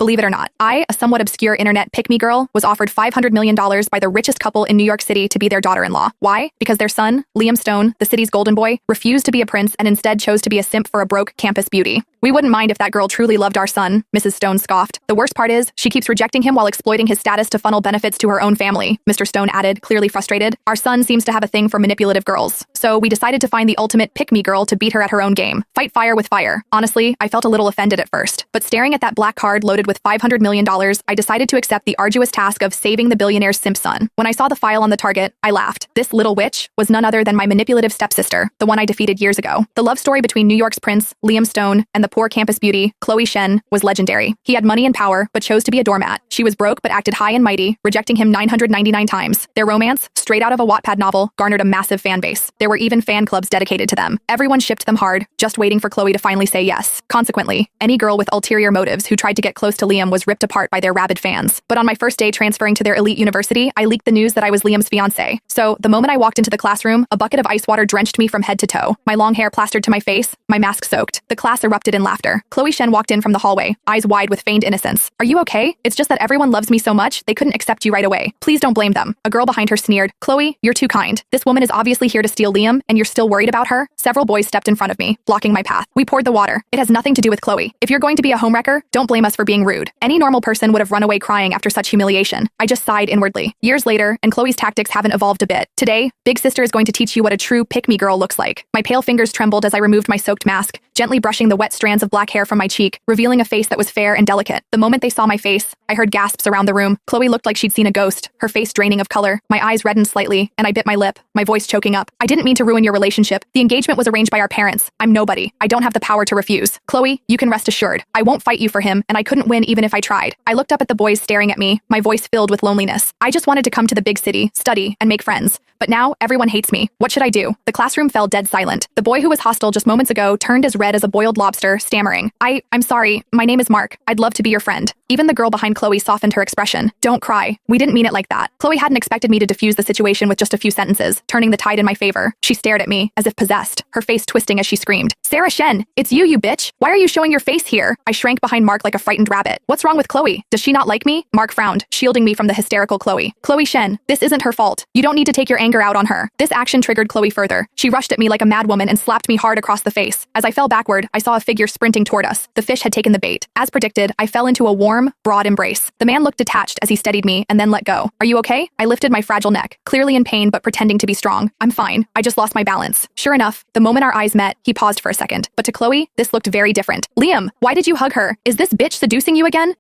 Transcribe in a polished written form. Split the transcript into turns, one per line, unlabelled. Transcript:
believe it or not. I, a somewhat obscure internet pick-me girl, was offered $500 million by the richest couple in New York City to be their daughter-in-law. Why? Because their son, Liam Stone, the city's golden boy, refused to be a prince and instead chose to be a simp for a broke campus beauty. We wouldn't mind if that girl truly loved our son, Mrs. Stone scoffed. The worst part is, she keeps rejecting him while exploiting his status to funnel benefits to her own family, Mr. Stone added, clearly frustrated. Our son seems to have a thing for manipulative girls. So we decided to find the ultimate pick-me girl to beat her at her own game. Fight fire with fire. Honestly, I felt a little offended at first. But staring at that black card loaded with $500 million, I decided to accept the arduous task of saving the billionaire's simp son. When I saw the file on the target, I laughed. This little witch was none other than my manipulative stepsister, the one I defeated years ago. The love story between New York's prince, Liam Stone, and the poor campus beauty, Chloe Shen, was legendary. He had money and power, but chose to be a doormat. She was broke but acted high and mighty, rejecting him 999 times. Their romance, straight out of a Wattpad novel, garnered a massive fan base. There were even fan clubs dedicated to them. Everyone shipped them hard, just waiting for Chloe to finally say yes. Consequently, any girl with ulterior motives who tried to get close to Liam was ripped apart by their rabid fans. But on my first day transferring to their elite university, I leaked the news that I was Liam's fiancé. So, the moment I walked into the classroom, a bucket of ice water drenched me from head to toe. My long hair plastered to my face, my mask soaked. The class erupted in laughter. Chloe Shen walked in from the hallway, eyes wide with feigned innocence. Are you okay? It's just that everyone loves me so much, they couldn't accept you right away. Please don't blame them. A girl behind her sneered. Chloe, you're too kind. This woman is obviously here to steal Liam, and you're still worried about her? Several boys stepped in front of me, blocking my path. We poured the water. It has nothing to do with Chloe. If you're going to be a homewrecker, don't blame us for being rude. Any normal person would have run away crying after such humiliation. I just sighed inwardly. Years later, and Chloe's tactics haven't evolved a bit. Today, Big Sister is going to teach you what a true pick-me girl looks like. My pale fingers trembled as I removed my soaked mask, gently brushing the wet strands of black hair from my cheek, revealing a face that was fair and delicate. The moment they saw my face, I heard gasps around the room. Chloe looked like she'd seen a ghost, her face draining of color. My eyes reddened slightly, and I bit my lip, my voice choking up. I didn't mean to ruin your relationship. The engagement was arranged by our parents. I'm nobody. I don't have the power to refuse. Chloe, you can rest assured. I won't fight you for him, and I couldn't win even if I tried. I looked up at the boys staring at me, my voice filled with loneliness. I just wanted to come to the big city, study, and make friends. But now, everyone hates me. What should I do? The classroom fell dead silent. The boy who was hostile just moments ago turned as red as a boiled lobster, stammering. I'm sorry. My name is Mark. I'd love to be your friend. Even the girl behind Chloe softened her expression. Don't cry. We didn't mean it like that. Chloe hadn't expected me to defuse the situation with just a few sentences, turning the tide in my favor. She stared at me, as if possessed, her face twisting as she screamed. Sarah Shen, it's you bitch. Why are you showing your face here? I shrank behind Mark like a frightened rabbit. What's wrong with Chloe? Does she not like me? Mark frowned, shielding me from the hysterical Chloe. Chloe Shen, this isn't her fault. You don't need to take your anger out on her. This action triggered Chloe further. She rushed at me like a madwoman and slapped me hard across the face. As I fell backward, I saw a figure sprinting toward us. The fish had taken the bait. As predicted, I fell into a warm, broad embrace. The man looked detached as he steadied me and then let go. Are you okay? I lifted my fragile neck, clearly in pain but pretending to be strong. I'm fine. I just lost my balance. Sure enough, the moment our eyes met, he paused for a second. But to Chloe, this looked very different. Liam, why did you hug her? Is this bitch seducing you again?